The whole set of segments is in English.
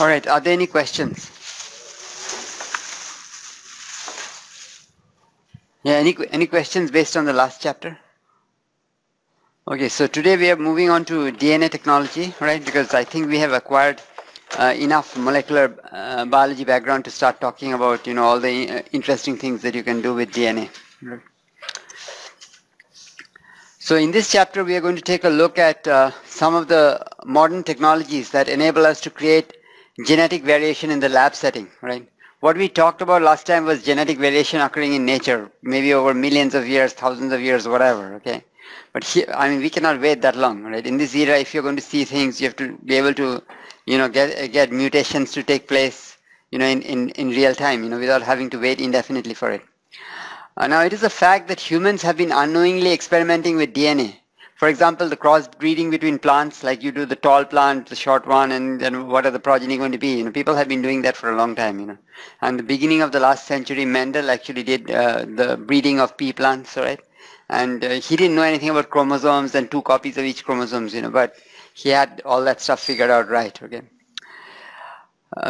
All right, are there any questions? Yeah, any questions based on the last chapter? Okay, so today we are moving on to DNA technology, right? Because I think we have acquired enough molecular biology background to start talking about, you know, all the interesting things that you can do with DNA. Right? So in this chapter, we are going to take a look at some of the modern technologies that enable us to create genetic variation in the lab setting, right? What we talked about last time was genetic variation occurring in nature, maybe over millions of years, thousands of years, whatever, okay? But here, I mean, we cannot wait that long, right? In this era, if you're going to see things, you have to be able to, you know, get mutations to take place, you know, in real time, you know, without having to wait indefinitely for it. Now, it is a fact that humans have been unknowingly experimenting with DNA. For example, the crossbreeding between plants, like you do the tall plant, the short one, and then what are the progeny going to be? You know, people have been doing that for a long time, you know. And the beginning of the last century, Mendel actually did the breeding of pea plants, right? And he didn't know anything about chromosomes and 2 copies of each chromosomes, you know, but he had all that stuff figured out right, okay?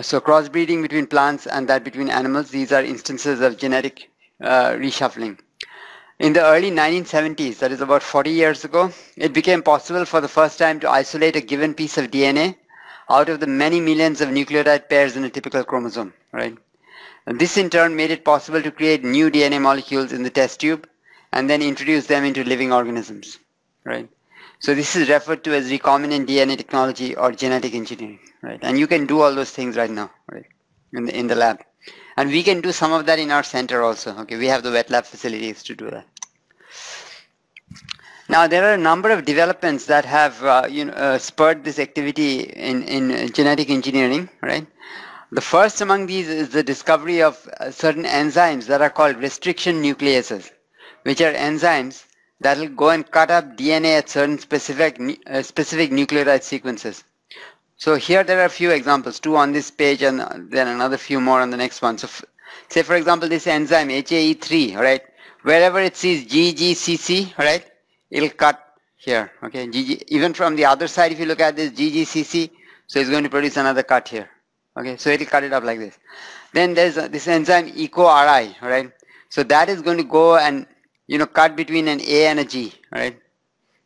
So crossbreeding between plants and that between animals, these are instances of genetic reshuffling. In the early 1970s, that is about 40 years ago, it became possible for the first time to isolate a given piece of DNA out of the many millions of nucleotide pairs in a typical chromosome, right? And this in turn made it possible to create new DNA molecules in the test tube and then introduce them into living organisms, right? So this is referred to as recombinant DNA technology or genetic engineering, right? And you can do all those things right now, right, in the lab. And we can do some of that in our center also. Okay, we have the wet lab facilities to do that. Now, there are a number of developments that have spurred this activity in genetic engineering, right? The first among these is the discovery of certain enzymes that are called restriction nucleases, which are enzymes that will go and cut up DNA at certain specific nucleotide sequences. So here there are a few examples, 2 on this page and then another few more on the next one. So say for example this enzyme HAE3, right? Wherever it sees GGCC, right, it'll cut here, okay? Even from the other side, if you look at this GGCC, so it's going to produce another cut here, okay? So it'll cut it up like this. Then there's this enzyme EcoRI, right? So that is going to go and, you know, cut between an A and a G, right?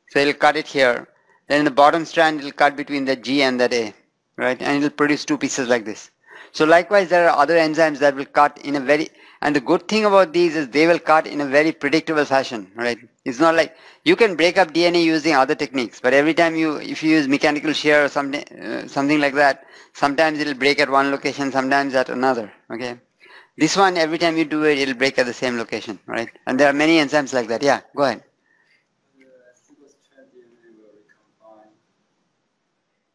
So it'll cut it here. Then in the bottom strand, it'll cut between the G and that A, right? And it'll produce 2 pieces like this. So likewise, there are other enzymes that will cut in a very, and the good thing about these is they will cut in a very predictable fashion, right? It's not like, you can break up DNA using other techniques, but every time if you use mechanical shear or something like that, sometimes it'll break at one location, sometimes at another, okay? This one, every time you do it, it'll break at the same location, right? And there are many enzymes like that. Yeah, go ahead.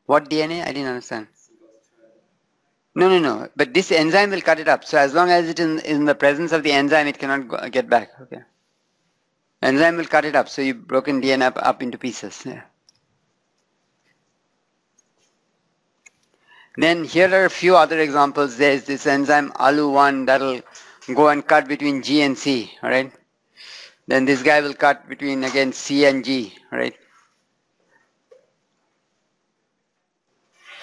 What DNA? I didn't understand. No. But this enzyme will cut it up. So as long as it is in the presence of the enzyme, it cannot get back. Okay. Enzyme will cut it up. So you've broken DNA up into pieces. Yeah. Then here are a few other examples. There's this enzyme ALU1 that will go and cut between G and C. All right. Then this guy will cut between, again, C and G. Right.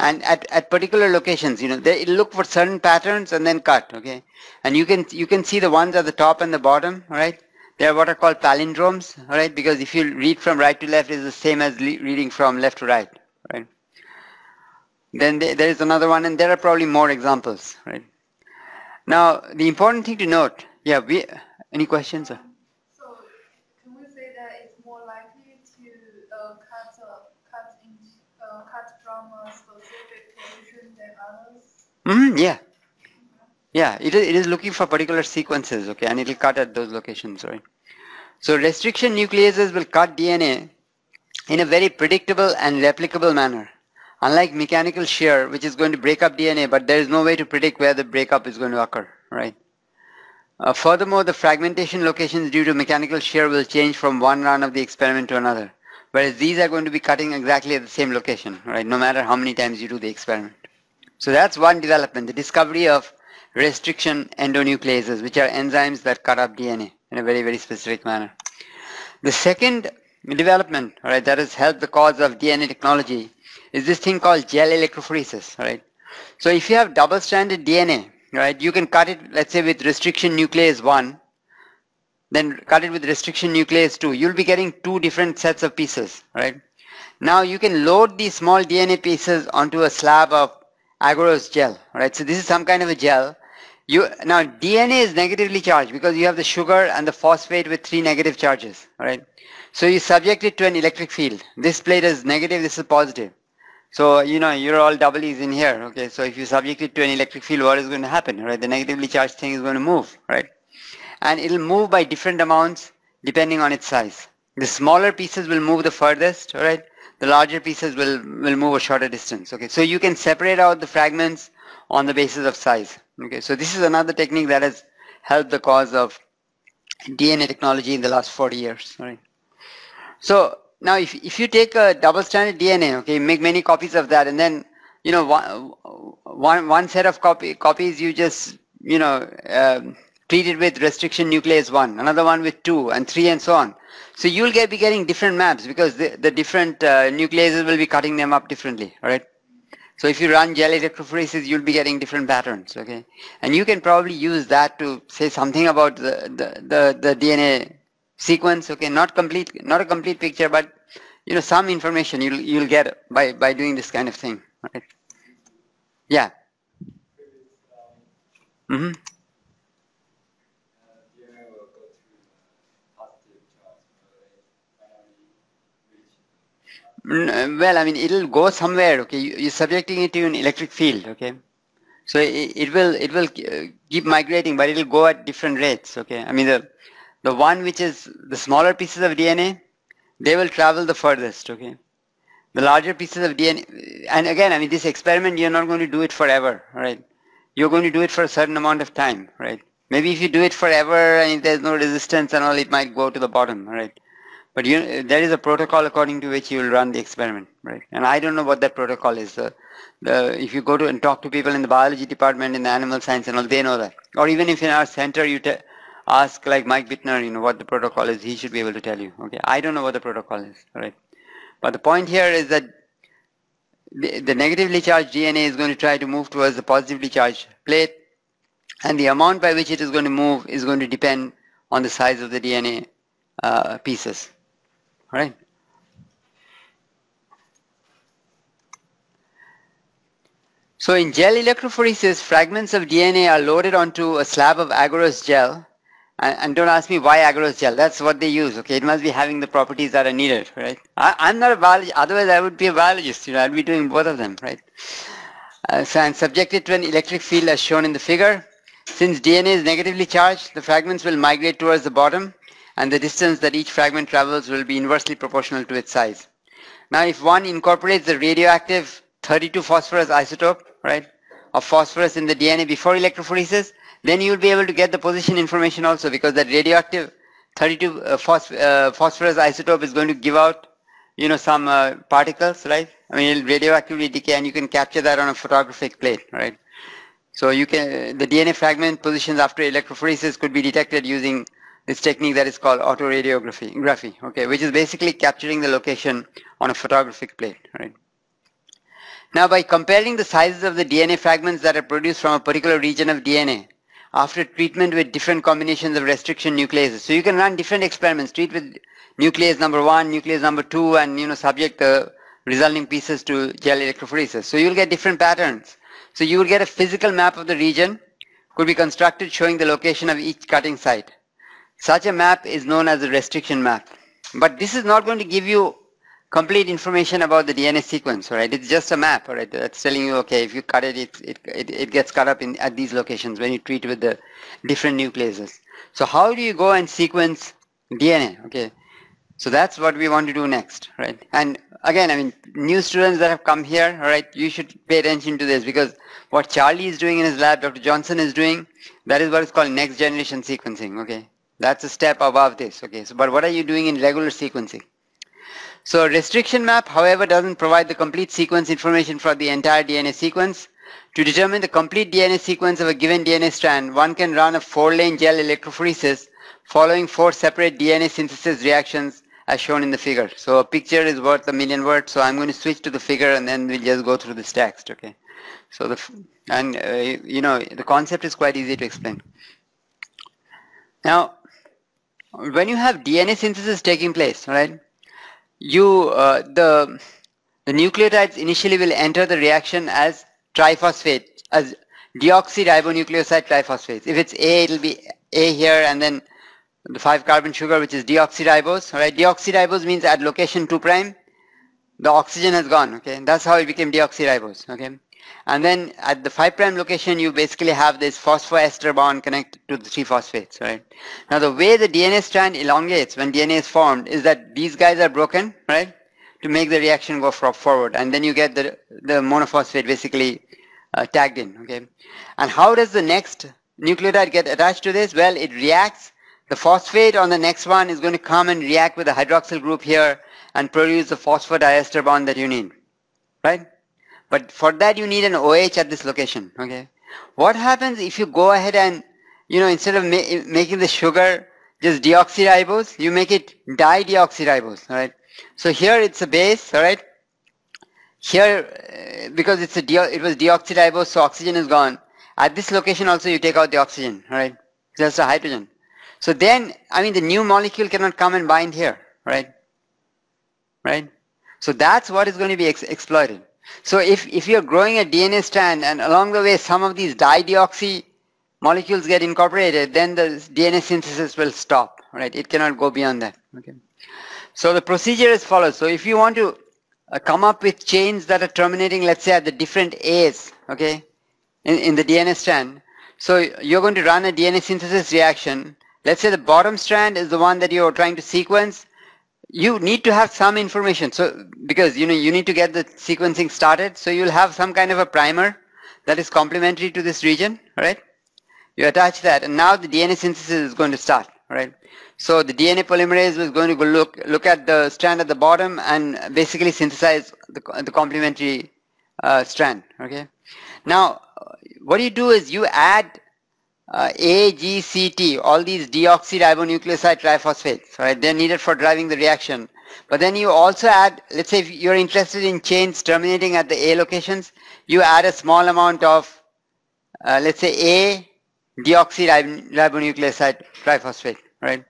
And at particular locations, you know, it'll look for certain patterns and then cut, okay? And you can see the ones at the top and the bottom, right? They are what are called palindromes, right? Because if you read from right to left, it's the same as reading from left to right, right? Then there is another one, and there are probably more examples, right? Now, the important thing to note, yeah, any questions? Sir? So, can we say that it's more likely to cut from a specific position than others? Yeah. Yeah, it is looking for particular sequences, okay, and it will cut at those locations, right? So restriction nucleases will cut DNA in a very predictable and replicable manner. Unlike mechanical shear, which is going to break up DNA, but there is no way to predict where the breakup is going to occur, right? Furthermore, the fragmentation locations due to mechanical shear will change from one run of the experiment to another, whereas these are going to be cutting exactly at the same location, right, no matter how many times you do the experiment. So that's one development, the discovery of restriction endonucleases, which are enzymes that cut up DNA in a very, very specific manner. The second development, all right, that has helped the cause of DNA technology is this thing called gel electrophoresis, right? So if you have double-stranded DNA, right, you can cut it, let's say with restriction nuclease 1, then cut it with restriction nuclease 2. You'll be getting two different sets of pieces, right? Now you can load these small DNA pieces onto a slab of agarose gel, right? So this is some kind of a gel. Now DNA is negatively charged because you have the sugar and the phosphate with 3 negative charges, right? So you subject it to an electric field. This plate is negative, this is positive. So, you're all doublies in here, okay? So if you subject it to an electric field, what is going to happen, right? The negatively charged thing is going to move, right? And it'll move by different amounts depending on its size. The smaller pieces will move the furthest, right? The larger pieces will move a shorter distance, okay? So you can separate out the fragments on the basis of size, okay? So this is another technique that has helped the cause of DNA technology in the last 40 years, right? So now if you take a double-stranded DNA, okay, make many copies of that, and then, one set of copies you just, treat it with restriction nuclease 1, another one with 2 and 3 and so on. So you'll be getting different maps because the different nucleases will be cutting them up differently, right? So if you run gel electrophoresis, you'll be getting different patterns, okay? And you can probably use that to say something about the DNA sequence, okay? Not a complete picture, but some information you'll get by doing this kind of thing, right? Yeah. Mm-hmm. Well, I mean, it'll go somewhere, okay? You're subjecting it to an electric field, okay? So it will keep migrating, but it'll go at different rates, okay? I mean, the one which is the smaller pieces of DNA, they will travel the furthest, okay? The larger pieces of DNA, and again, I mean, this experiment, you're not going to do it forever, right? You're going to do it for a certain amount of time, right? Maybe if you do it forever and if there's no resistance and all, it might go to the bottom, right? But there is a protocol according to which you will run the experiment, right? And I don't know what that protocol is. If you go to and talk to people in the biology department, in the animal science and all, they know that. Or even if in our center you ask like Mike Bittner, what the protocol is, he should be able to tell you. Okay, I don't know what the protocol is, right? But the point here is that the negatively charged DNA is going to try to move towards the positively charged plate, and the amount by which it is going to move is going to depend on the size of the DNA pieces. Right. So in gel electrophoresis, fragments of DNA are loaded onto a slab of agarose gel, and don't ask me why agarose gel. That's what they use. Okay, it must be having the properties that are needed, right? I'm not a biologist. Otherwise, I would be a biologist. I'd be doing both of them, right? So I'm subjected to an electric field as shown in the figure. Since DNA is negatively charged, the fragments will migrate towards the bottom, and the distance that each fragment travels will be inversely proportional to its size. Now, if one incorporates the radioactive 32 phosphorus isotope, right, of phosphorus in the DNA before electrophoresis, then you'll be able to get the position information also, because that radioactive 32 phosphorus isotope is going to give out, some particles, right? I mean, it'll radioactively decay, and you can capture that on a photographic plate, right? So the DNA fragment positions after electrophoresis could be detected using this technique that is called autoradiography, okay, which is basically capturing the location on a photographic plate, right? Now, by comparing the sizes of the DNA fragments that are produced from a particular region of DNA after treatment with different combinations of restriction nucleases, so you can run different experiments, treat with nuclease number 1, nuclease number 2, and subject the resulting pieces to gel electrophoresis. So you'll get different patterns. So you will get a physical map of the region, could be constructed showing the location of each cutting site. Such a map is known as a restriction map. But this is not going to give you complete information about the DNA sequence, right? It's just a map, right? That's telling you, okay, if you cut it, it gets cut up at these locations when you treat with the different nucleases. So how do you go and sequence DNA, okay? So that's what we want to do next, right? And again, I mean, new students that have come here, all right, you should pay attention to this, because what Charlie is doing in his lab, Dr. Johnson is doing, that is what is called next generation sequencing, okay? That's a step above this, okay? So, but what are you doing in regular sequencing? So a restriction map, however, doesn't provide the complete sequence information for the entire DNA sequence. To determine the complete DNA sequence of a given DNA strand, one can run a 4-lane gel electrophoresis following 4 separate DNA synthesis reactions as shown in the figure. So a picture is worth a million words, so I'm going to switch to the figure and then we'll just go through this text, okay? So the concept is quite easy to explain. Now, when you have DNA synthesis taking place, right, the nucleotides initially will enter the reaction as triphosphate, as deoxyribonucleoside triphosphates. If it's A, it'll be A here, and then the 5-carbon sugar, which is deoxyribose. Right? Deoxyribose means at location 2', the oxygen has gone. Okay, that's how it became deoxyribose. Okay, and then at the 5' location, you basically have this phosphoester bond connected to the 3 phosphates. Right? Now, the way the DNA strand elongates when DNA is formed is that these guys are broken, right, to make the reaction go forward, and then you get the monophosphate basically tagged in. Okay, and how does the next nucleotide get attached to this? Well, it reacts. The phosphate on the next one is going to come and react with the hydroxyl group here and produce the phosphodiester bond that you need, right? But for that you need an OH at this location. Okay, what happens if you go ahead and, instead of making the sugar just deoxyribose, you make it dideoxyribose, all right? So here it's a base, all right? Here, because it was deoxyribose, so oxygen is gone. At this location also you take out the oxygen, all right? Just a hydrogen. So then, the new molecule cannot come and bind here, right? Right? So that's what is going to be exploited. So if you're growing a DNA strand and along the way some of these dideoxy molecules get incorporated, then the DNA synthesis will stop, right? It cannot go beyond that. Okay. So the procedure is followed. So if you want to come up with chains that are terminating, let's say at the different A's, okay, in the DNA strand, so you're going to run a DNA synthesis reaction. Let's say the bottom strand is the one that you're trying to sequence. You need to have some information. So because you need to get the sequencing started. So you'll have some kind of a primer that is complementary to this region, right? You attach that, and now the DNA synthesis is going to start, right? So the DNA polymerase is going to go look at the strand at the bottom and basically synthesize the complementary strand. Okay. Now, what you do is you add A, G, C, T, all these deoxyribonucleoside triphosphates, right? They're needed for driving the reaction. But then you also add, let's say if you're interested in chains terminating at the A locations, you add a small amount of, let's say A deoxyribonucleoside triphosphate, right?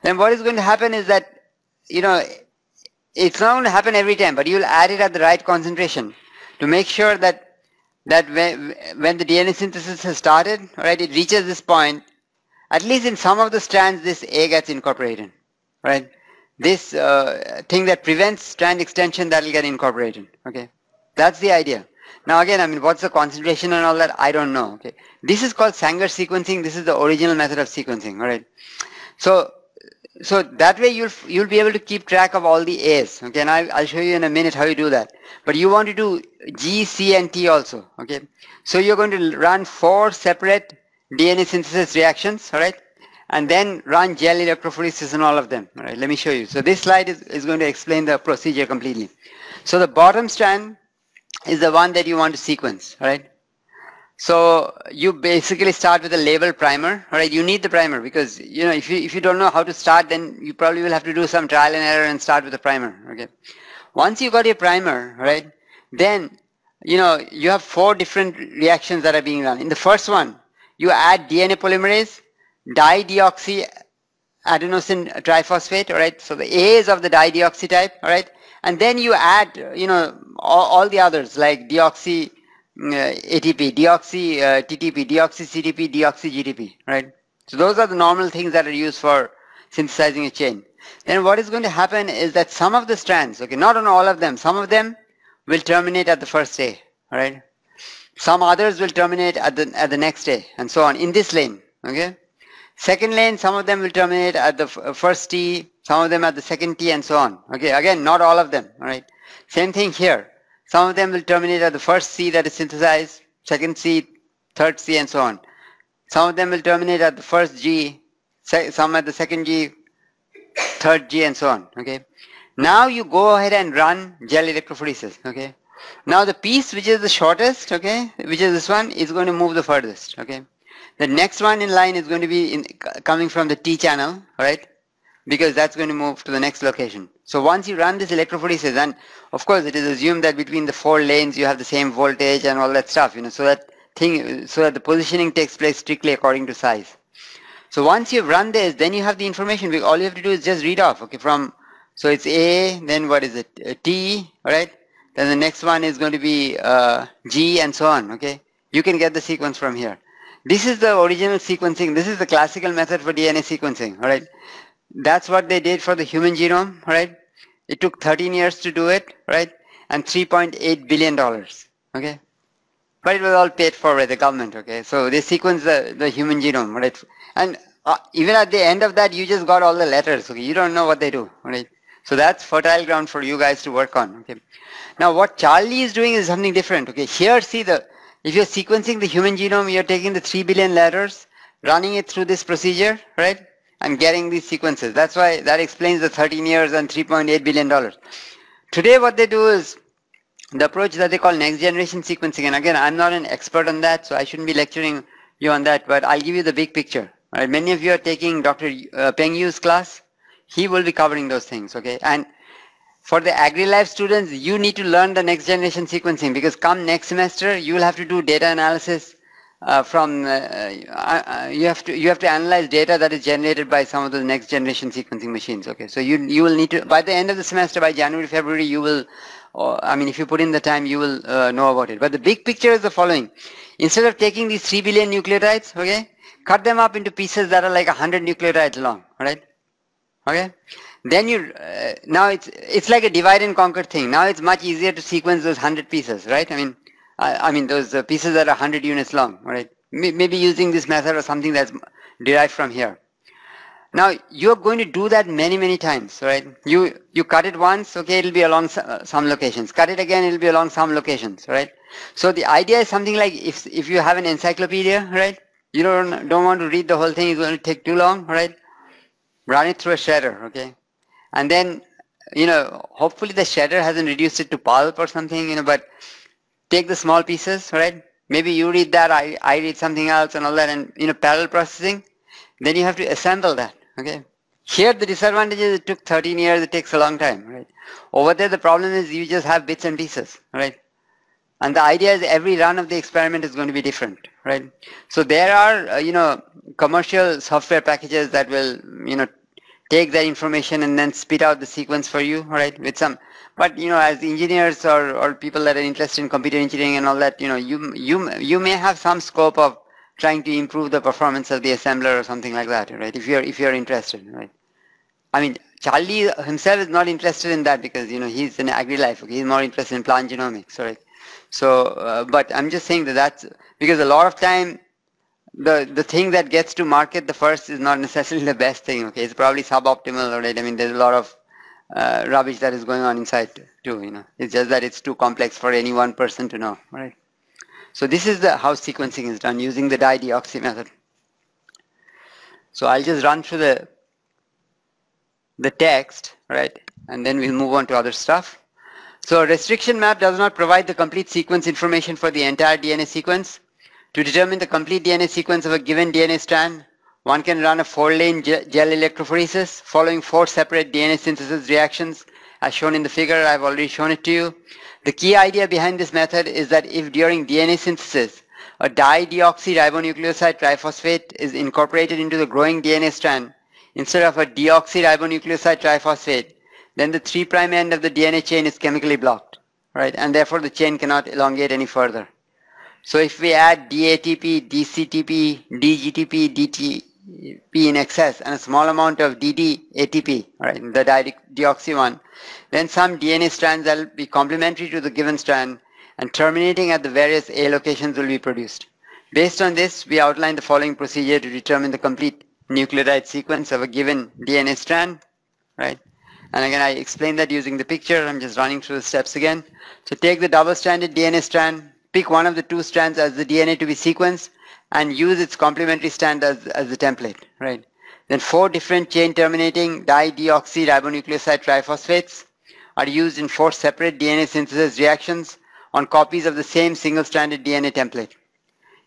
Then what is going to happen is that, it's not going to happen every time, but you'll add it at the right concentration to make sure that when the DNA synthesis has started, right, it reaches this point, at least in some of the strands this A gets incorporated, right? This thing that prevents strand extension, that will get incorporated, okay? That's the idea. Now again, what's the concentration and all that, I don't know, okay? This is called Sanger sequencing. This is the original method of sequencing, all right? So that way you'll be able to keep track of all the A's, okay? And I'll show you in a minute how you do that. But you want to do G, C, and T also, okay? So you're going to run 4 separate DNA synthesis reactions, all right? And then run gel electrophoresis in all of them, all right? Let me show you. So this slide is going to explain the procedure completely. So the bottom strand is the one that you want to sequence, all right? So you basically start with a label primer, all right? You need the primer because, if you don't know how to start, then you probably will have to do some trial and error and start with a primer, okay? Once you got your primer, right, then, you have 4 different reactions that are being run. In the first one, you add DNA polymerase, dideoxy adenosine triphosphate, all right? So the A is of the dideoxy type, all right? And then you add, all the others like deoxy ATP, deoxy TTP, deoxy CTP, deoxy GTP, right? So those are the normal things that are used for synthesizing a chain. Then what is going to happen is that some of the strands, okay, not on all of them, some of them will terminate at the first A, all right? Some others will terminate at the next A, and so on in this lane, okay? Second lane, some of them will terminate at the first T, some of them at the second T, and so on. Okay, again, not all of them, all right? Same thing here. Some of them will terminate at the first C that is synthesized, second C, third C, and so on. Some of them will terminate at the first G, some at the second G, third G, and so on, okay? Now you go ahead and run gel electrophoresis, okay? Now the piece which is the shortest, okay, which is this one, is going to move the furthest, okay? The next one in line is going to be coming from the T channel, right? Because that's going to move to the next location. So once you run this electrophoresis, and of course it is assumed that between the 4 lanes you have the same voltage and all that stuff, so that the positioning takes place strictly according to size. So once you've run this, then you have the information. All you have to do is just read off, okay, so it's A, then what is it, T, alright? Then the next one is going to be G and so on, okay? You can get the sequence from here. This is the original sequencing. This is the classical method for DNA sequencing, alright? That's what they did for the human genome, right? It took 13 years to do it, right? And $3.8 billion, okay? But it was all paid for by the government, okay? So they sequenced the human genome, right? And even at the end of that, you just got all the letters, okay? You don't know what they do, right? So that's fertile ground for you guys to work on, okay? Now what Charlie is doing is something different, okay? Here, see, if you're sequencing the human genome, you're taking the 3 billion letters, running it through this procedure, right? And getting these sequences. That's why that explains the 13 years and $3.8 billion. Today what they do is the approach that they call next generation sequencing. And again, I'm not an expert on that, so I shouldn't be lecturing you on that, but I'll give you the big picture. Right? Many of you are taking Dr. Peng Yu's class. He will be covering those things, okay? And for the agri-life students, you need to learn the next generation sequencing, because come next semester, you will have to do data analysis you have to analyze data that is generated by some of the next generation sequencing machines, okay? So you will need to, by the end of the semester, by January, February, you will, if you put in the time, you will know about it. But the big picture is the following. Instead of taking these 3 billion nucleotides, okay, cut them up into pieces that are like 100 nucleotides long, right? Okay? Then now it's like a divide and conquer thing. Now it's much easier to sequence those 100 pieces, right? I mean those pieces that are 100 units long, right? Maybe using this method or something that's derived from here. Now you're going to do that many times, right? You cut it once, okay, it'll be along some locations. Cut it again, it'll be along some locations, right? So the idea is something like if you have an encyclopedia, right? You don't want to read the whole thing, it's going to take too long, right? Run it through a shredder, okay? And then, hopefully the shredder hasn't reduced it to pulp or something, but take the small pieces, right? Maybe you read that, I read something else and all that, and parallel processing. Then you have to assemble that, okay? Here the disadvantage is it took 13 years, it takes a long time, right? Over there the problem is you just have bits and pieces, right? And the idea is every run of the experiment is going to be different, right? So there are, commercial software packages that will, take that information and then spit out the sequence for you, right? With some, but as engineers or people that are interested in computer engineering and all that, you may have some scope of trying to improve the performance of the assembler or something like that, right? If you're interested, right? I mean, Charlie himself is not interested in that because he's in agri-life. Okay? He's more interested in plant genomics, right? So, but I'm just saying that's because a lot of time the thing that gets to market the first is not necessarily the best thing. Okay, it's probably suboptimal, right? I mean, there's a lot of rubbish that is going on inside too. It's just that it's too complex for any one person to know, right? So this is how sequencing is done using the dideoxy method. So I'll just run through the text, right? And then we'll move on to other stuff. So a restriction map does not provide the complete sequence information for the entire DNA sequence. To determine the complete DNA sequence of a given DNA strand, one can run a 4-lane gel electrophoresis following 4 separate DNA synthesis reactions as shown in the figure. I've already shown it to you. The key idea behind this method is that if during DNA synthesis a dideoxyribonucleoside triphosphate is incorporated into the growing DNA strand instead of a deoxyribonucleoside triphosphate, then the 3' end of the DNA chain is chemically blocked, right? And therefore the chain cannot elongate any further. So if we add DATP, DCTP, DGTP, DTP in excess and a small amount of DDATP, right, the deoxy one, then some DNA strands that will be complementary to the given strand and terminating at the various A locations will be produced. Based on this, we outline the following procedure to determine the complete nucleotide sequence of a given DNA strand, right? And again, I explained that using the picture. I'm just running through the steps again. So take the double-stranded DNA strand, pick one of the 2 strands as the DNA to be sequenced, and use its complementary strand as the template, right? Then 4 different chain terminating dideoxyribonucleoside triphosphates are used in 4 separate DNA synthesis reactions on copies of the same single-stranded DNA template.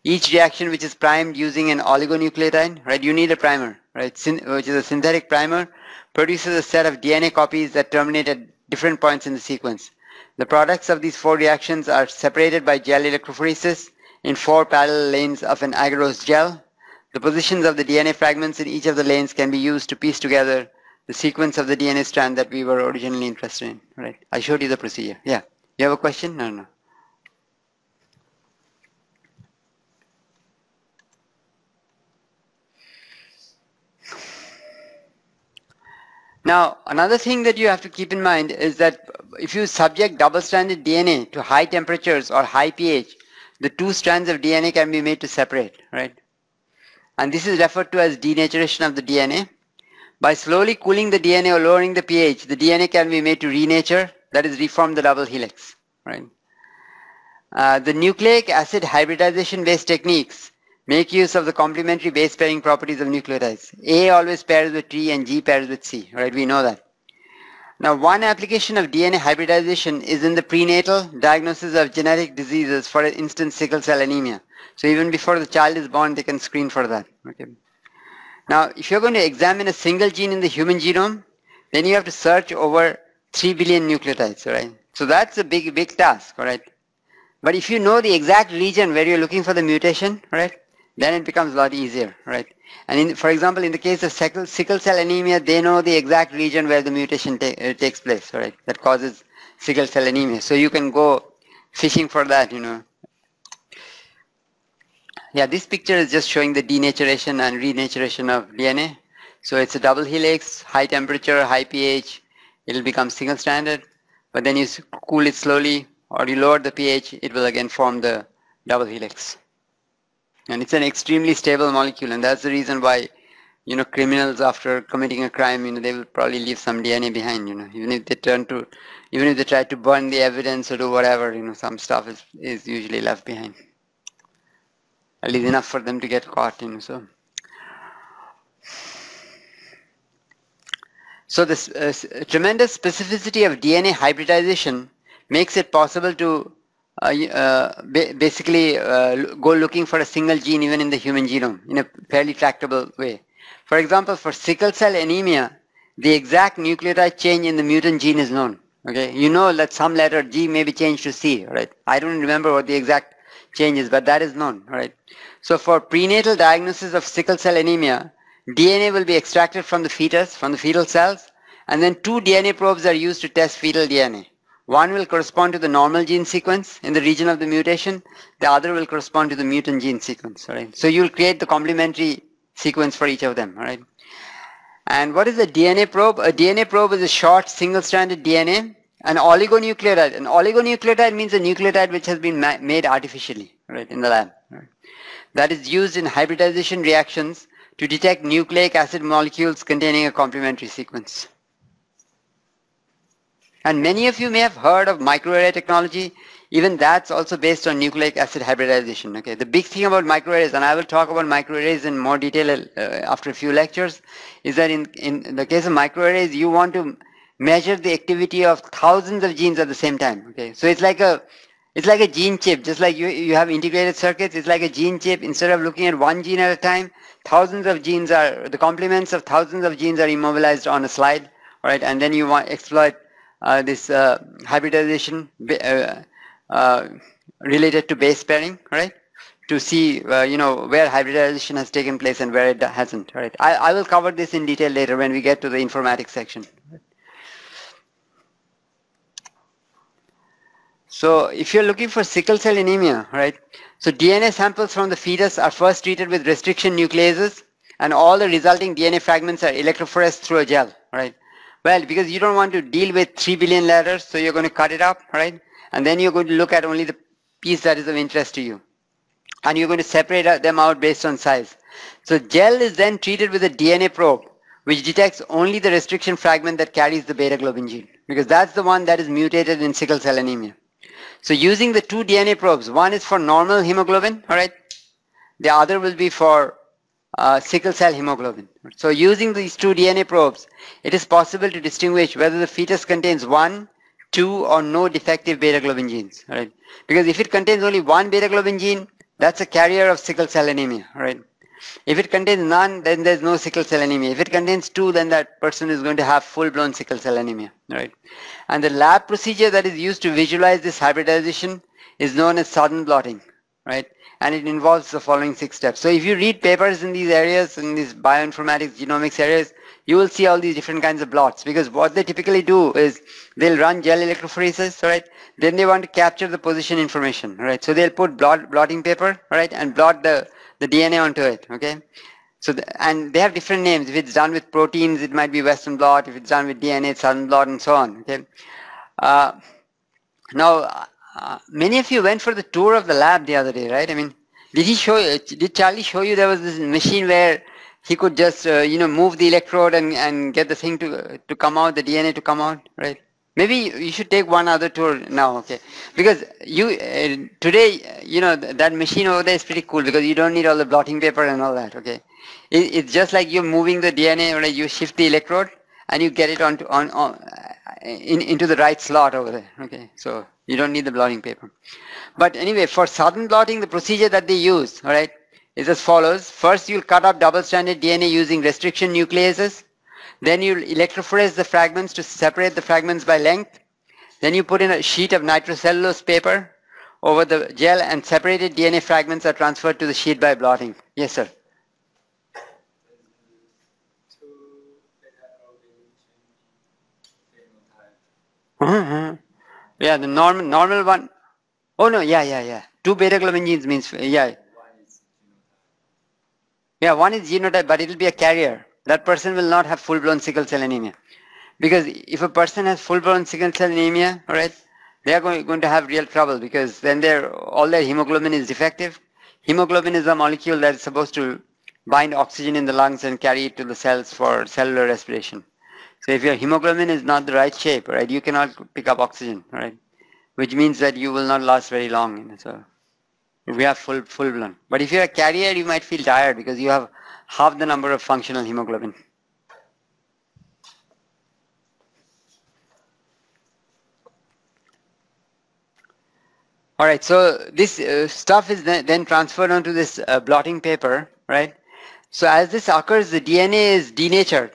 Each reaction which is primed using an oligonucleotide, right? You need a primer, right? Which is a synthetic primer, produces a set of DNA copies that terminate at different points in the sequence. The products of these 4 reactions are separated by gel electrophoresis in 4 parallel lanes of an agarose gel. The positions of the DNA fragments in each of the lanes can be used to piece together the sequence of the DNA strand that we were originally interested in. Right? I showed you the procedure. Yeah. You have a question? No. Now, another thing that you have to keep in mind is that if you subject double-stranded DNA to high temperatures or high pH, the 2 strands of DNA can be made to separate, right? And this is referred to as denaturation of the DNA. By slowly cooling the DNA or lowering the pH, the DNA can be made to renature, that is, reform the double helix, right? The nucleic acid hybridization-based techniques make use of the complementary base pairing properties of nucleotides. A always pairs with T and G pairs with C, right? We know that. Now, one application of DNA hybridization is in the prenatal diagnosis of genetic diseases, for instance, sickle cell anemia. So even before the child is born, they can screen for that. Okay. Now, if you're going to examine a single gene in the human genome, then you have to search over 3 billion nucleotides, right? So that's a big task, right? But if you know the exact region where you're looking for the mutation, right, then it becomes a lot easier, right? And for example, in the case of sickle cell anemia, they know the exact region where the mutation takes place, right? That causes sickle cell anemia. So you can go fishing for that, you know. Yeah, this picture is just showing the denaturation and renaturation of DNA. So it's a double helix, high temperature, high pH. It'll become single-stranded, but then you cool it slowly, or you lower the pH, it will again form the double helix. And it's an extremely stable molecule, and that's the reason why, you know, criminals after committing a crime, you know, they will probably leave some DNA behind, you know, even if they try to burn the evidence or do whatever, you know, some stuff is usually left behind. At least enough for them to get caught, you know, So this tremendous specificity of DNA hybridization makes it possible to basically go looking for a single gene even in the human genome in a fairly tractable way. For example, for sickle cell anemia, the exact nucleotide change in the mutant gene is known. Okay, you know that some letter G may be changed to C, right? I don't remember what the exact change is, but that is known, right? So for prenatal diagnosis of sickle cell anemia, DNA will be extracted from the fetus, from the fetal cells, and then 2 DNA probes are used to test fetal DNA. One will correspond to the normal gene sequence in the region of the mutation. The other will correspond to the mutant gene sequence, right? So you'll create the complementary sequence for each of them, right? And what is a DNA probe? A DNA probe is a short single-stranded DNA. An oligonucleotide. An oligonucleotide means a nucleotide which has been made artificially, right, in the lab. Right? That is used in hybridization reactions to detect nucleic acid molecules containing a complementary sequence. And many of you may have heard of microarray technology. Even that's also based on nucleic acid hybridization. Okay, the big thing about microarrays, and I will talk about microarrays in more detail after a few lectures, is that in the case of microarrays, you want to measure the activity of thousands of genes at the same time. Okay, so it's like a gene chip, just like you have integrated circuits. It's like a gene chip. Instead of looking at one gene at a time, the complements of thousands of genes are immobilized on a slide. All right, and then you want exploit this hybridization related to base pairing, right? To see you know, where hybridization has taken place and where it hasn't. Right? I will cover this in detail later when we get to the informatics section. So if you're looking for sickle cell anemia, right? So DNA samples from the fetus are first treated with restriction nucleases, and all the resulting DNA fragments are electrophoresed through a gel, right? Well, because you don't want to deal with 3 billion letters, so you're going to cut it up, right? And then you're going to look at only the piece that is of interest to you. And you're going to separate them out based on size. So gel is then treated with a DNA probe, which detects only the restriction fragment that carries the beta globin gene, because that's the one that is mutated in sickle cell anemia. So using the 2 DNA probes, one is for normal hemoglobin, all right? The other will be for sickle cell hemoglobin. So using these 2 DNA probes, it is possible to distinguish whether the fetus contains 1, 2, or no defective beta globin genes, right? Because if it contains only 1 beta globin gene, that's a carrier of sickle cell anemia, right? If it contains none, then there's no sickle cell anemia. If it contains 2, then that person is going to have full-blown sickle cell anemia, right? And the lab procedure that is used to visualize this hybridization is known as Southern blotting, right? And it involves the following 6 steps. So if you read papers in these areas, in these bioinformatics, genomics areas, you will see all these different kinds of blots, because what they typically do is they'll run gel electrophoresis, right? Then they want to capture the position information, right? So they'll put blotting paper, right, and blot the DNA onto it, okay? So and they have different names. If it's done with proteins, it might be Western blot. If it's done with DNA, it's Southern blot, and so on, okay? Many of you went for the tour of the lab the other day, right? I mean, did Charlie show you there was this machine where he could just, move the electrode and get the thing to come out, the DNA to come out, right? Maybe you should take one other tour now, okay? Because today, that machine over there is pretty cool because you don't need all the blotting paper and all that, okay? It's just like you're moving the DNA, right? You shift the electrode and you get it into the right slot over there, okay? So you don't need the blotting paper. But anyway, for Southern blotting, the procedure that they use, all right, is as follows. First, you'll cut up double-stranded DNA using restriction nucleases. Then you'll electrophorese the fragments to separate the fragments by length. Then you put in a sheet of nitrocellulose paper over the gel, and separated DNA fragments are transferred to the sheet by blotting. Yes, sir. Yeah, the normal one. Oh no, yeah. 2 beta globin genes means, yeah. Yeah, one is genotype, but it will be a carrier. That person will not have full-blown sickle cell anemia. Because if a person has full-blown sickle cell anemia, all right, they are going to have real trouble, because then all their hemoglobin is defective. Hemoglobin is a molecule that is supposed to bind oxygen in the lungs and carry it to the cells for cellular respiration. So if your hemoglobin is not the right shape, right, you cannot pick up oxygen, right, which means that you will not last very long. So we have full blown. But if you're a carrier, you might feel tired because you have half the number of functional hemoglobin. All right, so this stuff is then transferred onto this blotting paper, right? So as this occurs, the DNA is denatured.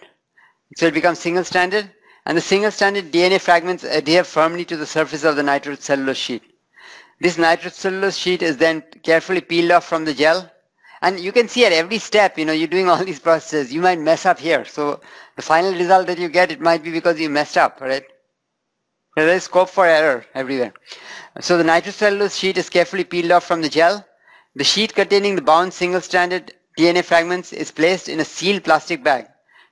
So it becomes single-stranded, and the single-stranded DNA fragments adhere firmly to the surface of the nitrocellulose sheet. This nitrocellulose sheet is then carefully peeled off from the gel. And you can see at every step, you're doing all these processes. You might mess up here. So the final result that you get, it might be because you messed up, right? There is scope for error everywhere. So the nitrocellulose sheet is carefully peeled off from the gel. The sheet containing the bound single-stranded DNA fragments is placed in a sealed plastic bag,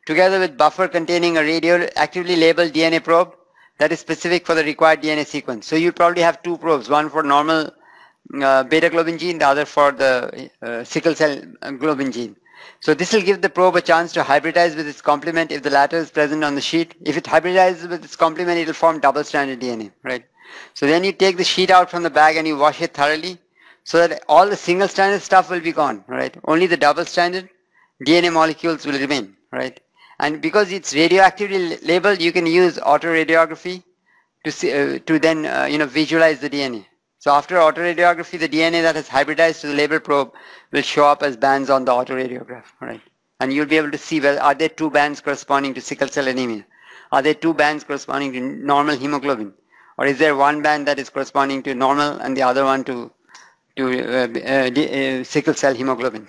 together with buffer containing a radioactively labeled DNA probe that is specific for the required DNA sequence. So you probably have 2 probes, one for normal beta globin gene, the other for the sickle cell globin gene. So this will give the probe a chance to hybridize with its complement if the latter is present on the sheet. If it hybridizes with its complement, it will form double-stranded DNA, right? So then you take the sheet out from the bag and you wash it thoroughly so that all the single-stranded stuff will be gone, right? Only the double-stranded DNA molecules will remain, right? And because it's radioactively labeled, you can use autoradiography to then visualize the DNA. So after autoradiography, the DNA that has hybridized to the label probe will show up as bands on the autoradiograph, right? And you'll be able to see, well, are there 2 bands corresponding to sickle cell anemia? Are there 2 bands corresponding to normal hemoglobin? Or is there one band that is corresponding to normal and the other one to sickle cell hemoglobin?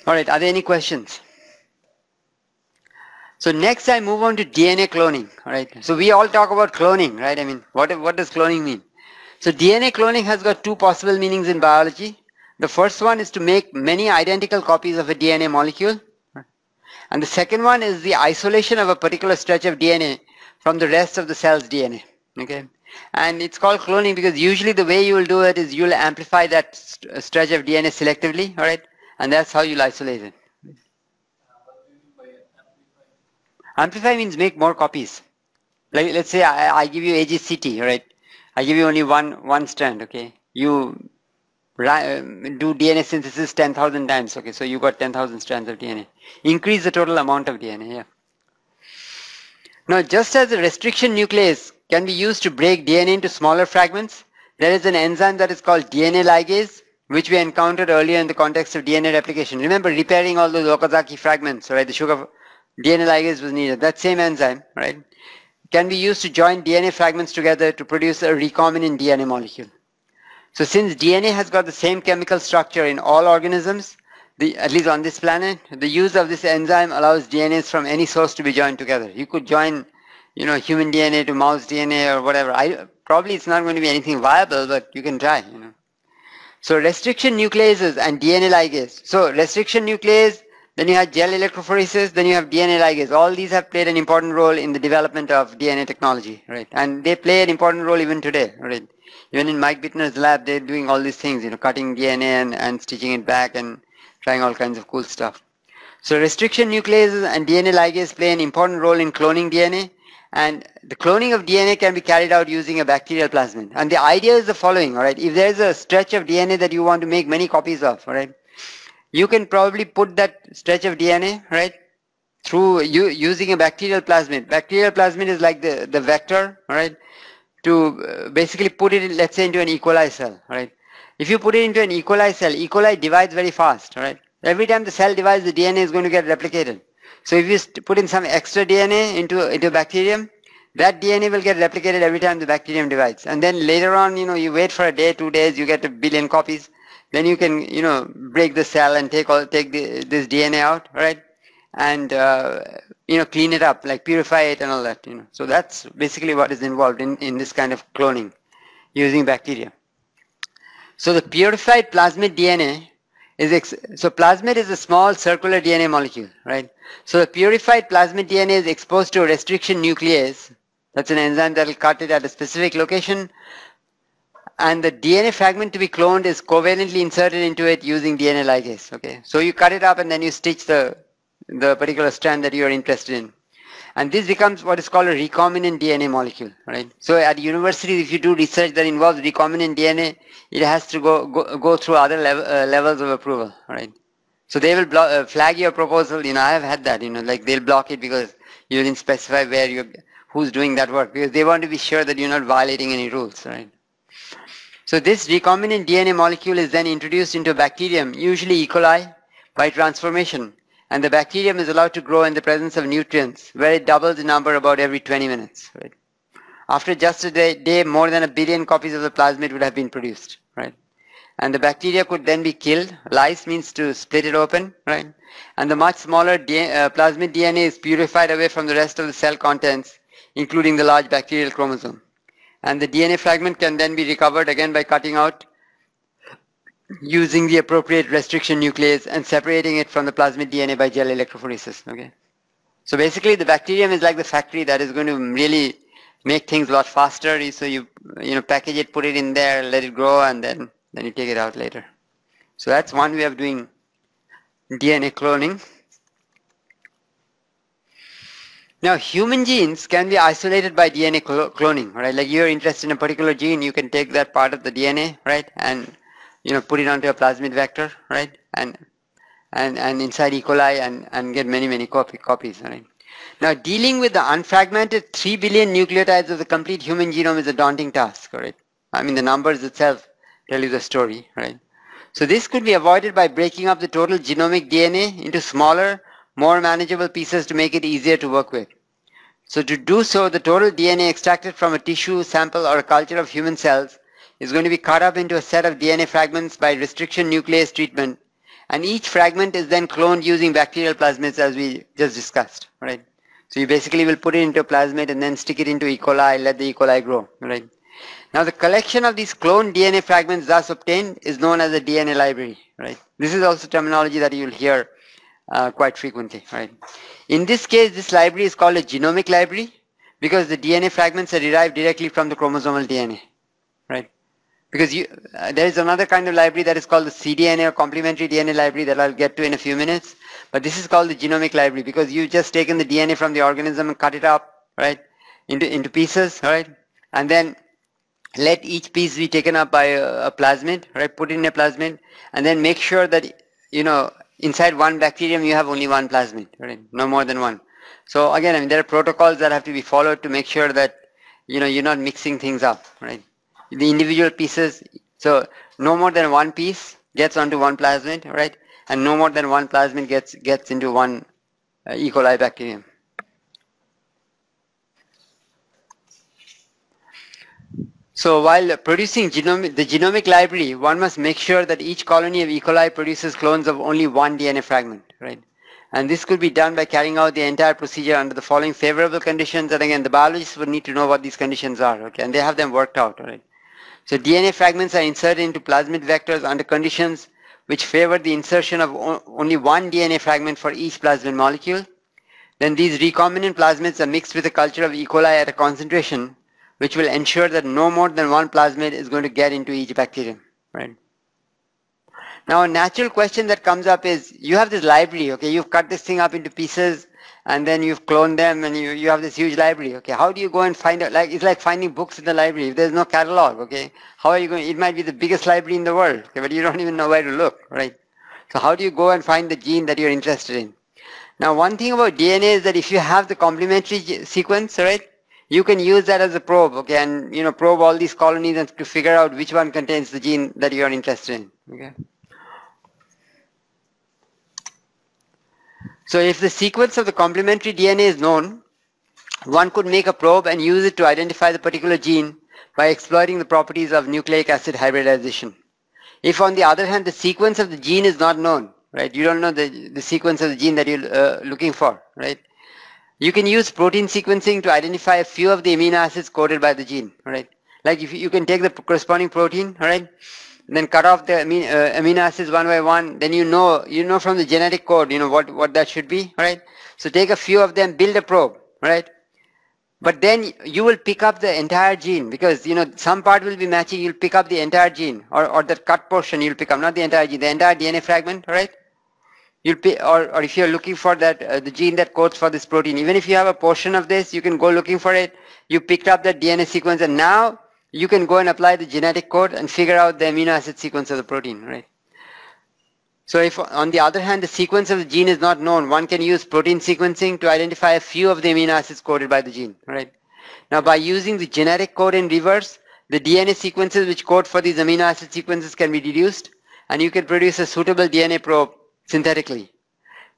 All right, are there any questions? So next I move on to DNA cloning, right? So we all talk about cloning, right? I mean, what does cloning mean? So DNA cloning has got 2 possible meanings in biology. The first one is to make many identical copies of a DNA molecule. And the second one is the isolation of a particular stretch of DNA from the rest of the cell's DNA, okay? And it's called cloning because usually the way you will do it is you'll amplify that stretch of DNA selectively, all right? And that's how you'll isolate it. Amplify means make more copies. Like, let's say I give you AGCT, right? I give you only one strand, okay? You do DNA synthesis 10,000 times, okay? So you got 10,000 strands of DNA. Increase the total amount of DNA, yeah. Now, just as a restriction nuclease can be used to break DNA into smaller fragments, There is an enzyme that is called DNA ligase, which we encountered earlier in the context of DNA replication. Remember repairing all those Okazaki fragments, right? The sugar DNA ligase was needed. That same enzyme, right, can be used to join DNA fragments together to produce a recombinant DNA molecule. So since DNA has got the same chemical structure in all organisms, at least on this planet, the use of this enzyme allows DNAs from any source to be joined together. You could join, human DNA to mouse DNA or whatever. Probably it's not going to be anything viable, but you can try, So restriction nucleases and DNA ligase. So restriction nuclease, then you have gel electrophoresis, then you have DNA ligase. All these have played an important role in the development of DNA technology, right? And they play an important role even today, right? Even in Mike Bittner's lab, they're doing all these things, cutting DNA and stitching it back and trying all kinds of cool stuff. So restriction nucleases and DNA ligase play an important role in cloning DNA. And the cloning of DNA can be carried out using a bacterial plasmid. And the idea is the following, all right? If there's a stretch of DNA that you want to make many copies of, all right, you can probably put that stretch of DNA, right, through using a bacterial plasmid. Bacterial plasmid is like the vector, all right, to basically put it, let's say, into an E. coli cell, right? If you put it into an E. coli cell, E. coli divides very fast, right? Every time the cell divides, the DNA is going to get replicated. So if you put in some extra DNA into bacterium, that DNA will get replicated every time the bacterium divides. And then later on, you wait for a day, 2 days, you get 1 billion copies. Then you can, break the cell and take this DNA out, right? And, clean it up, like purify it and all that, So that's basically what is involved in this kind of cloning using bacteria. So the purified plasmid DNA so plasmid is a small circular DNA molecule, right? So the purified plasmid DNA is exposed to a restriction nuclease. That's an enzyme that will cut it at a specific location. And the DNA fragment to be cloned is covalently inserted into it using DNA ligase, okay? So you cut it up and then you stitch the particular strand that you are interested in. And this becomes what is called a recombinant DNA molecule, right? So at universities, if you do research that involves recombinant DNA, it has to go through other levels of approval, right? So they will flag your proposal. I have had that. Like they'll block it because you didn't specify who's doing that work, because they want to be sure that you're not violating any rules, right? So this recombinant DNA molecule is then introduced into a bacterium, usually E. coli, by transformation. And the bacterium is allowed to grow in the presence of nutrients, where it doubles in number about every 20 minutes. Right? After just a day, more than 1 billion copies of the plasmid would have been produced. Right? And the bacteria could then be killed. Lyse means to split it open. Right? And the much smaller plasmid DNA is purified away from the rest of the cell contents, including the large bacterial chromosome. And the DNA fragment can then be recovered again by cutting out using the appropriate restriction nuclease and separating it from the plasmid DNA by gel electrophoresis. Okay. So basically the bacterium is like the factory that is going to really make things a lot faster. So you package it, put it in there, let it grow, and then you take it out later. So that's one way of doing DNA cloning. Now human genes can be isolated by DNA cloning, right? Like you're interested in a particular gene, you can take that part of the DNA, right, and put it onto a plasmid vector, right, and inside E. coli and get many copies, right. Now dealing with the unfragmented 3 billion nucleotides of the complete human genome is a daunting task, right. I mean the numbers itself tell you the story, right. So this could be avoided by breaking up the total genomic DNA into smaller, more manageable pieces to make it easier to work with. So to do so, the total DNA extracted from a tissue, sample, or a culture of human cells is going to be cut up into a set of DNA fragments by restriction nuclease treatment, and each fragment is then cloned using bacterial plasmids as we just discussed, right? So you basically will put it into a plasmid and then stick it into E. coli, let the E. coli grow, right? Now the collection of these cloned DNA fragments thus obtained is known as a DNA library, right? This is also terminology that you will hear quite frequently, right? In this case, this library is called a genomic library because the DNA fragments are derived directly from the chromosomal DNA, right? Because there is another kind of library that is called the cDNA or complementary DNA library that I'll get to in a few minutes. But this is called the genomic library because you've just taken the DNA from the organism and cut it up, right, into pieces, right? And then let each piece be taken up by a plasmid, right? Put it in a plasmid and then make sure that, inside one bacterium you have only one plasmid, right? No more than one. So again, there are protocols that have to be followed to make sure that, you're not mixing things up, right? the individual pieces. So no more than one piece gets onto one plasmid, right? And no more than one plasmid gets into one E. coli bacterium. So while producing the genomic library, one must make sure that each colony of E. coli produces clones of only one DNA fragment, right? And this could be done by carrying out the entire procedure under the following favorable conditions. And again, the biologists would need to know what these conditions are, okay? And they have them worked out, right? So DNA fragments are inserted into plasmid vectors under conditions which favor the insertion of only one DNA fragment for each plasmid molecule. Then these recombinant plasmids are mixed with a culture of E. coli at a concentration which will ensure that no more than one plasmid is going to get into each bacterium, right? Now a natural question that comes up is, you have this library, okay, you've cut this thing up into pieces and then you've cloned them and you have this huge library, okay, how do you go and find out, like, it's like finding books in the library, if there's no catalog, okay, how are you going, it might be the biggest library in the world, okay, but you don't even know where to look, right? So how do you go and find the gene that you're interested in? Now one thing about DNA is that if you have the complementary sequence, right, you can use that as a probe, okay, and probe all these colonies and to figure out which one contains the gene that you are interested in, okay. So if the sequence of the complementary DNA is known, one could make a probe and use it to identify the particular gene by exploiting the properties of nucleic acid hybridization. If on the other hand the sequence of the gene is not known, right, you don't know the sequence of the gene that you're looking for, right, you can use protein sequencing to identify a few of the amino acids coded by the gene, right? Like if you can take the corresponding protein, right, then cut off the amino acids one by one, then you know from the genetic code, what that should be, right? So take a few of them, build a probe, right? But then you will pick up the entire gene because, some part will be matching, you'll pick up the entire gene or that cut portion you'll pick up, not the entire gene, the entire DNA fragment, right? You'll pick, or if you're looking for that, the gene that codes for this protein, even if you have a portion of this, you can go looking for it, you picked up that DNA sequence and now you can go and apply the genetic code and figure out the amino acid sequence of the protein, right? So if on the other hand the sequence of the gene is not known, one can use protein sequencing to identify a few of the amino acids coded by the gene, right? Now by using the genetic code in reverse, the DNA sequences which code for these amino acid sequences can be deduced and you can produce a suitable DNA probe synthetically.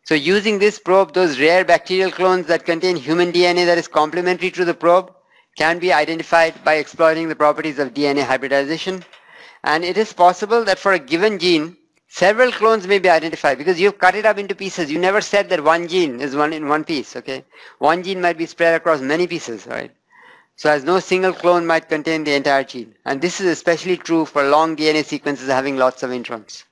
So using this probe, those rare bacterial clones that contain human DNA that is complementary to the probe can be identified by exploiting the properties of DNA hybridization. And it is possible that for a given gene, several clones may be identified because you've cut it up into pieces. You never said that one gene is in one piece, okay? One gene might be spread across many pieces, right? So as no single clone might contain the entire gene. And this is especially true for long DNA sequences having lots of introns.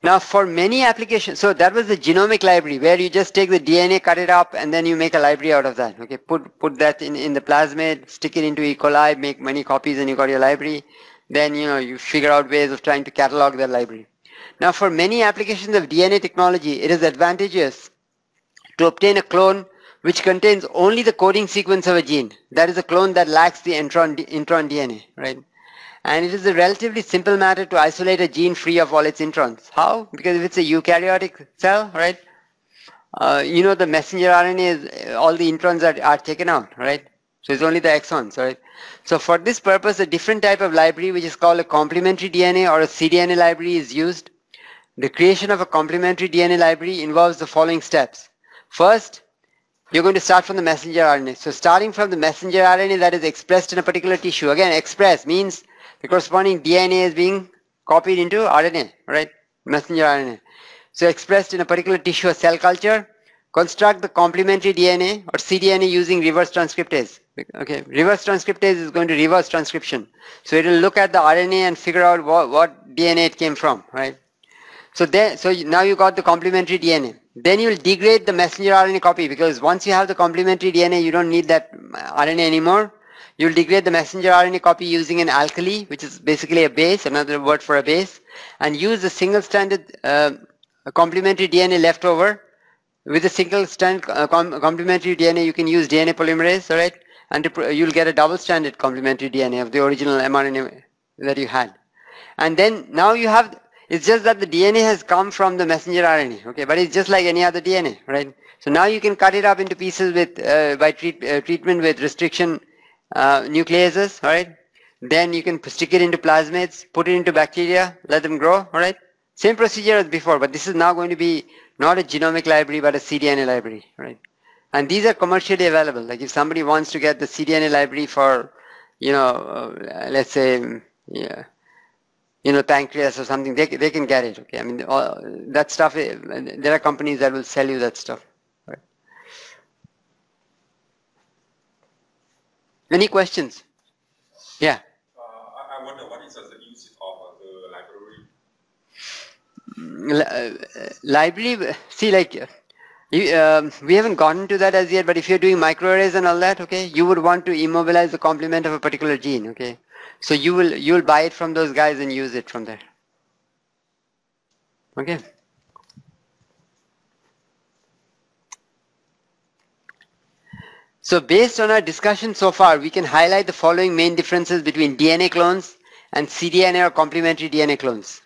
Now for many applications, so that was the genomic library where you just take the DNA, cut it up, and then you make a library out of that. Okay, put that in the plasmid, stick it into E. coli, make many copies, and you got your library. Then you figure out ways of trying to catalog that library. Now for many applications of DNA technology, it is advantageous to obtain a clone which contains only the coding sequence of a gene. That is a clone that lacks the intron DNA, right? And it is a relatively simple matter to isolate a gene free of all its introns. How? Because if it's a eukaryotic cell, right, the messenger RNA is, all the introns are taken out, right? So it's only the exons, right? So for this purpose, a different type of library, which is called a complementary DNA or a cDNA library, is used. The creation of a complementary DNA library involves the following steps. First, you're going to start from the messenger RNA. So starting from the messenger RNA that is expressed in a particular tissue. Again, express means the corresponding DNA is being copied into RNA, right? Messenger RNA. So expressed in a particular tissue or cell culture, construct the complementary DNA or cDNA using reverse transcriptase. Okay, reverse transcriptase is going to reverse transcription. So it will look at the RNA and figure out what DNA it came from, right? So now you got the complementary DNA. Then you will degrade the messenger RNA copy because once you have the complementary DNA, you don't need that RNA anymore. You will degrade the messenger RNA copy using an alkali, which is basically a base, another word for a base, and use the single-stranded complementary DNA left over. With a single-strand complementary DNA, you can use DNA polymerase, all right? And you'll get a double-stranded complementary DNA of the original mRNA that you had. And then now you have, It's just that the DNA has come from the messenger RNA, okay, but it's just like any other DNA, right? So now you can cut it up into pieces with by treatment with restriction nucleases, all right? Then you can stick it into plasmids, put it into bacteria, let them grow, all right? Same procedure as before, but this is now going to be not a genomic library, but a cDNA library, right? And these are commercially available. Like if somebody wants to get the cDNA library for, let's say, yeah, pancreas or something, they can get it, okay? I mean, that stuff, there are companies that will sell you that stuff, right? Any questions? Yeah. I wonder what is the use of the library? Library, see, like, we haven't gotten to that as yet, but if you're doing microarrays and all that, okay, you would want to immobilize the complement of a particular gene, okay? So you'll buy it from those guys and use it from there. Okay. So based on our discussion so far, we can highlight the following main differences between DNA clones and cDNA or complementary DNA clones.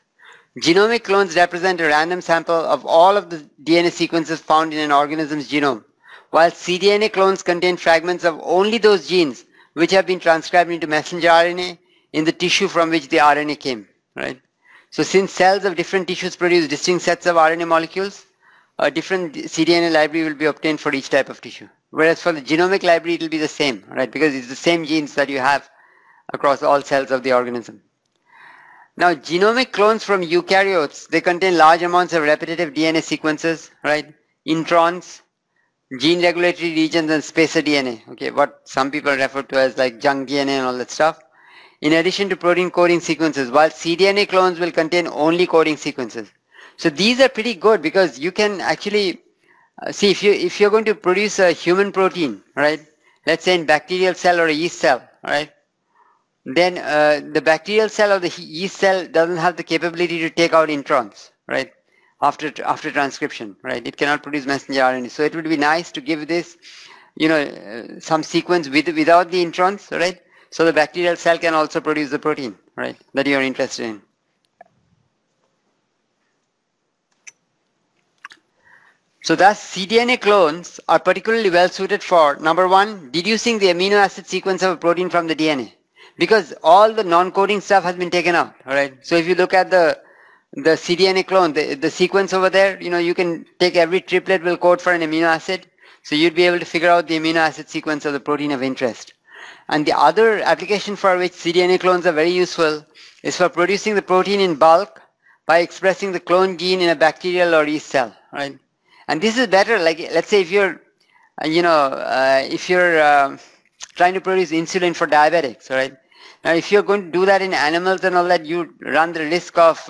Genomic clones represent a random sample of all of the DNA sequences found in an organism's genome, while cDNA clones contain fragments of only those genes which have been transcribed into messenger RNA in the tissue from which the RNA came, right? So since cells of different tissues produce distinct sets of RNA molecules, a different cDNA library will be obtained for each type of tissue. Whereas for the genomic library, it will be the same, right? Because it's the same genes that you have across all cells of the organism. Now, genomic clones from eukaryotes, they contain large amounts of repetitive DNA sequences, right? Introns, gene regulatory regions, and spacer DNA, okay? What some people refer to as like junk DNA and all that stuff. In addition to protein coding sequences, while cDNA clones will contain only coding sequences. So these are pretty good because you can actually see if you're going to produce a human protein, right? Let's say in bacterial cell or a yeast cell, right? Then the bacterial cell or the yeast cell doesn't have the capability to take out introns, right? After transcription, right? It cannot produce messenger RNA. So it would be nice to give this, some sequence without the introns, right? So the bacterial cell can also produce the protein, right? That you are interested in. So thus, cDNA clones are particularly well suited for, number one, deducing the amino acid sequence of a protein from the DNA. Because all the non-coding stuff has been taken out, alright? So if you look at the cDNA clone, the sequence over there, you can take every triplet will code for an amino acid. So you'd be able to figure out the amino acid sequence of the protein of interest. And the other application for which cDNA clones are very useful is for producing the protein in bulk by expressing the clone gene in a bacterial or yeast cell, right? And this is better, like let's say if you're, trying to produce insulin for diabetics, right? Now if you're going to do that in animals and all that, you run the risk of,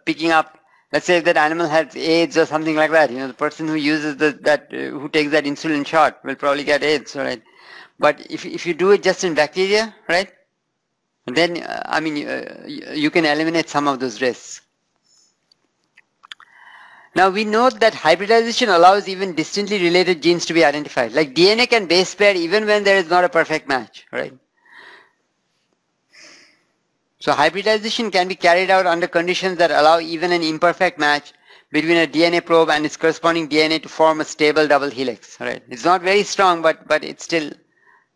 picking up, let's say if that animal has AIDS or something like that, the person who uses who takes that insulin shot will probably get AIDS, right? But if you do it just in bacteria, right, then, you can eliminate some of those risks. Now we note that hybridization allows even distantly related genes to be identified. Like DNA can base pair even when there is not a perfect match, right? So hybridization can be carried out under conditions that allow even an imperfect match between a DNA probe and its corresponding DNA to form a stable double helix, right? It's not very strong, but it's still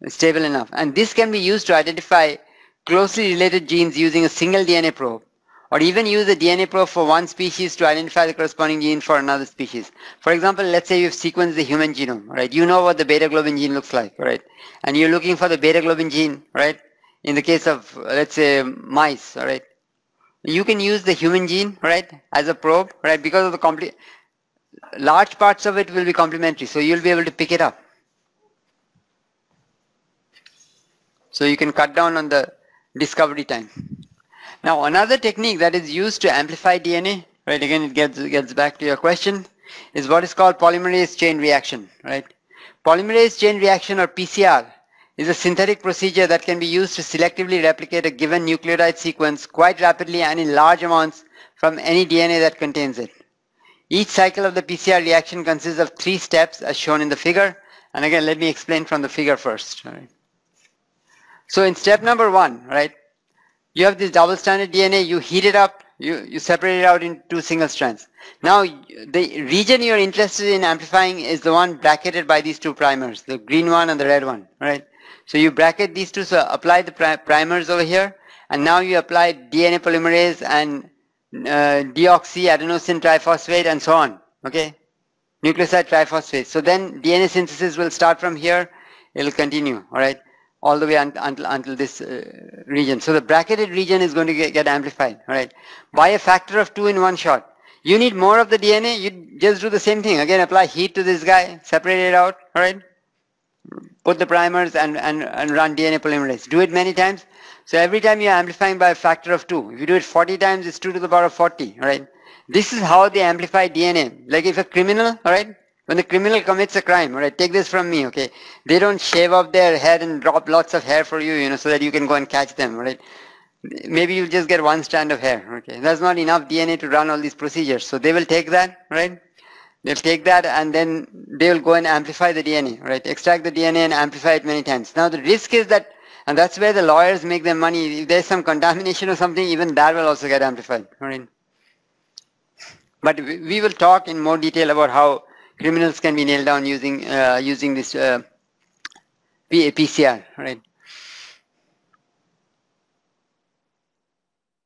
stable enough. And this can be used to identify closely related genes using a single DNA probe, or even use a DNA probe for one species to identify the corresponding gene for another species. For example, let's say you've sequenced the human genome, right? You know what the beta globin gene looks like, right? And you're looking for the beta globin gene, right? In the case of, let's say, mice, all right? You can use the human gene, right, as a probe, right? Because of the large parts of it will be complementary, so you'll be able to pick it up. So you can cut down on the discovery time. Now another technique that is used to amplify DNA, right, again it gets back to your question, is what is called polymerase chain reaction, right? Polymerase chain reaction, or PCR, is a synthetic procedure that can be used to selectively replicate a given nucleotide sequence quite rapidly and in large amounts from any DNA that contains it. Each cycle of the PCR reaction consists of 3 steps as shown in the figure, and again let me explain from the figure first. Right? So in step number 1, right, you have this double-stranded DNA, you heat it up, You separate it out into 2 single strands. Now, the region you're interested in amplifying is the one bracketed by these 2 primers, the green one and the red one, right? So you bracket these 2, so apply the primers over here, and now you apply DNA polymerase and deoxyadenosine triphosphate and so on, okay? Nucleoside triphosphate. So then DNA synthesis will start from here, it will continue, alright? All the way until this region. So the bracketed region is going to get amplified, alright? By a factor of 2 in one shot. You need more of the DNA, you just do the same thing. Again, apply heat to this guy, separate it out, alright? Put the primers and run DNA polymerase. Do it many times. So every time you're amplifying by a factor of 2. If you do it 40 times, it's 2 to the power of 40, alright? This is how they amplify DNA. Like if a criminal, alright? When the criminal commits a crime, alright, take this from me, okay? They don't shave off their head and drop lots of hair for you, you know, so that you can go and catch them, alright? Maybe you just get 1 strand of hair, okay? That's not enough DNA to run all these procedures. So they will take that, right? They'll take that and then they will go and amplify the DNA, right? Extract the DNA and amplify it many times. Now the risk is that, and that's where the lawyers make their money, if there's some contamination or something, even that will also get amplified, alright? But we will talk in more detail about how criminals can be nailed down using this PCR, right?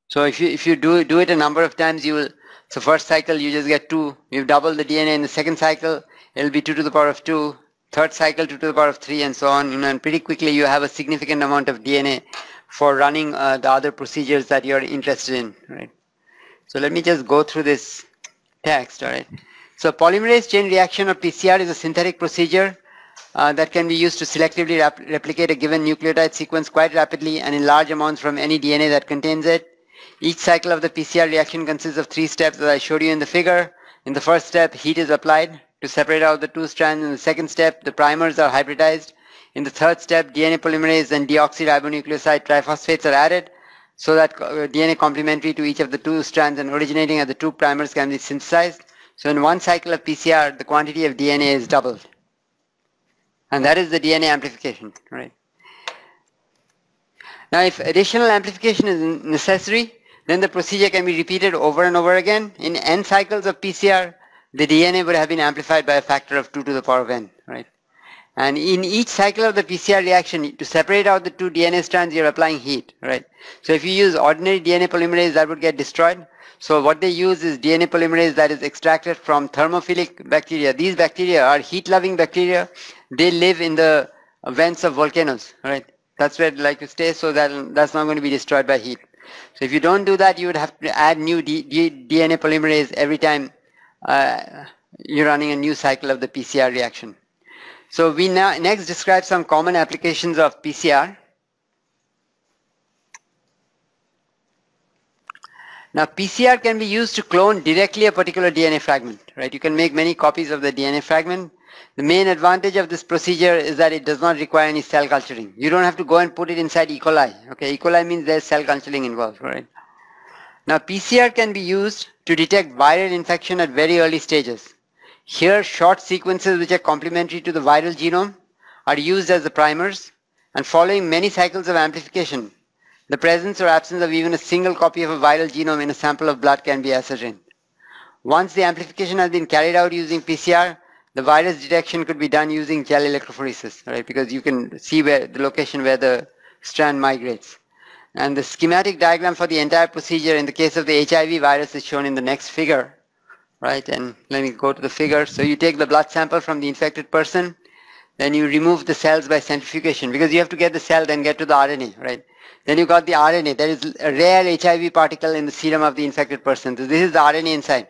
So if you do it a number of times, you will. So first cycle you just get 2. You double the DNA in the second cycle, it will be 2 to the power of 2. Third cycle 2 to the power of 3, and so on. You know, and pretty quickly you have a significant amount of DNA for running the other procedures that you are interested in, right? So let me just go through this text, all right? So polymerase chain reaction or PCR is a synthetic procedure that can be used to selectively replicate a given nucleotide sequence quite rapidly and in large amounts from any DNA that contains it. Each cycle of the PCR reaction consists of 3 steps as I showed you in the figure. In the first step, heat is applied to separate out the 2 strands. In the second step, the primers are hybridized. In the third step, DNA polymerase and deoxyribonucleoside triphosphates are added so that DNA complementary to each of the 2 strands and originating at the 2 primers can be synthesized. So in one cycle of PCR, the quantity of DNA is doubled. And that is the DNA amplification, right? Now if additional amplification is necessary, then the procedure can be repeated over and over again. In n cycles of PCR, the DNA would have been amplified by a factor of 2 to the power of n, right? And in each cycle of the PCR reaction, to separate out the 2 DNA strands, you're applying heat, right? So if you use ordinary DNA polymerase, that would get destroyed. So what they use is DNA polymerase that is extracted from thermophilic bacteria. These bacteria are heat-loving bacteria. They live in the vents of volcanoes, right? That's where they like to stay, so that's not going to be destroyed by heat. So if you don't do that, you would have to add new DNA polymerase every time you're running a new cycle of the PCR reaction. So we now next describe some common applications of PCR. Now PCR can be used to clone directly a particular DNA fragment, right? You can make many copies of the DNA fragment. The main advantage of this procedure is that it does not require any cell culturing. You don't have to go and put it inside E. coli. Okay, E. coli means there's cell culturing involved, right? Now PCR can be used to detect viral infection at very early stages. Here short sequences which are complementary to the viral genome are used as the primers, and following many cycles of amplification, the presence or absence of even a single copy of a viral genome in a sample of blood can be ascertained. Once the amplification has been carried out using PCR, the virus detection could be done using gel electrophoresis, right? Because you can see where the location where the strand migrates. And the schematic diagram for the entire procedure in the case of the HIV virus is shown in the next figure, right? And let me go to the figure. So you take the blood sample from the infected person, then you remove the cells by centrifugation, because you have to get the cell, then get to the RNA, right? Then you got the RNA. There is a rare HIV particle in the serum of the infected person. So this is the RNA inside.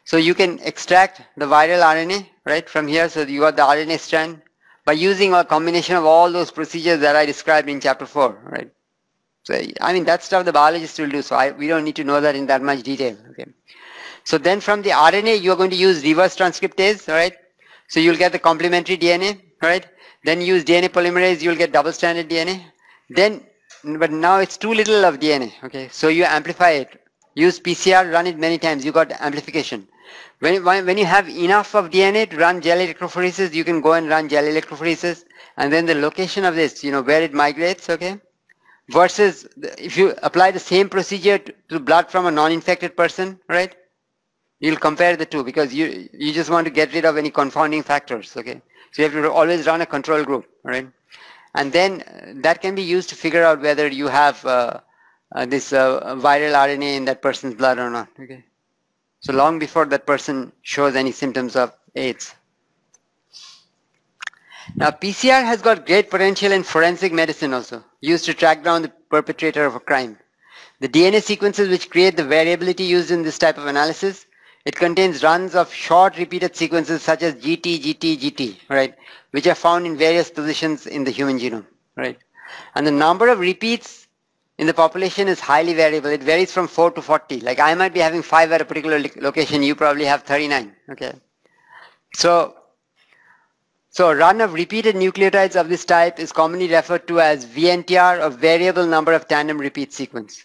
So you can extract the viral RNA, right, from here. So you got the RNA strand by using a combination of all those procedures that I described in chapter 4, right? So, I mean, that stuff the biologists will do. So we don't need to know that in that much detail, okay? So then from the RNA, you're going to use reverse transcriptase, all right? So you'll get the complementary DNA, right? Then use DNA polymerase, you'll get double-stranded DNA. Then, but now it's too little of DNA, okay? So you amplify it. Use PCR, run it many times, you got amplification. When you have enough of DNA to run gel electrophoresis, you can go and run gel electrophoresis, and then the location of this, you know, where it migrates, okay? versus if you apply the same procedure to blood from a non-infected person, right? You'll compare the two because you just want to get rid of any confounding factors, okay? So you have to always run a control group, right? And then that can be used to figure out whether you have this viral RNA in that person's blood or not, okay? So long before that person shows any symptoms of AIDS. Now PCR has got great potential in forensic medicine also, used to track down the perpetrator of a crime. The DNA sequences which create the variability used in this type of analysis, it contains runs of short repeated sequences such as GT, GT, GT, right, which are found in various positions in the human genome, right. And the number of repeats in the population is highly variable. It varies from 4 to 40. Like I might be having 5 at a particular location, you probably have 39, okay. So a run of repeated nucleotides of this type is commonly referred to as VNTR, or variable number of tandem repeat sequence.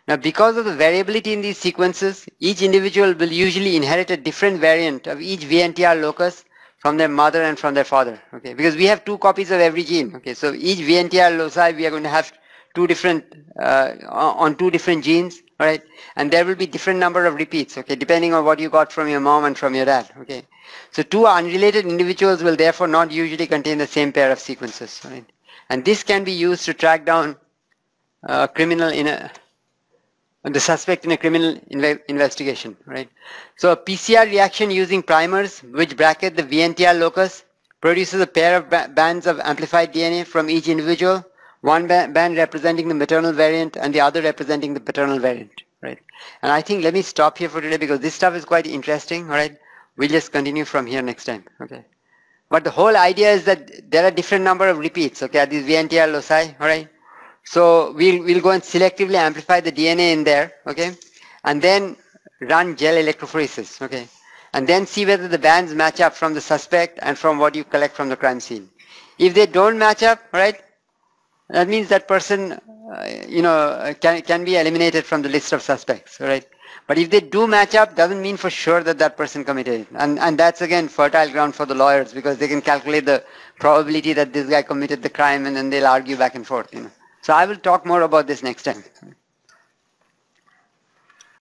Now, because of the variability in these sequences, each individual will usually inherit a different variant of each VNTR locus from their mother and from their father, okay? Because we have 2 copies of every gene, okay? So each VNTR loci, we are going to have 2 different, on 2 different genes, all right? And there will be different number of repeats, okay? Depending on what you got from your mom and from your dad, okay? So 2 unrelated individuals will therefore not usually contain the same pair of sequences, right? And this can be used to track down the suspect in a criminal investigation, right? So a PCR reaction using primers which bracket the VNTR locus produces a pair of bands of amplified DNA from each individual, one band representing the maternal variant and the other representing the paternal variant, right? And I think let me stop here for today because this stuff is quite interesting, all right? We'll just continue from here next time, okay? But the whole idea is that there are different number of repeats, okay, at these VNTR loci, all right? So we'll go and selectively amplify the DNA in there, okay? And then run gel electrophoresis, okay? And then see whether the bands match up from the suspect and from what you collect from the crime scene. If they don't match up, right, that means that person, can be eliminated from the list of suspects, right? But if they do match up, doesn't mean for sure that that person committed it. And that's again fertile ground for the lawyers because they can calculate the probability that this guy committed the crime and then they'll argue back and forth, you know. So I will talk more about this next time.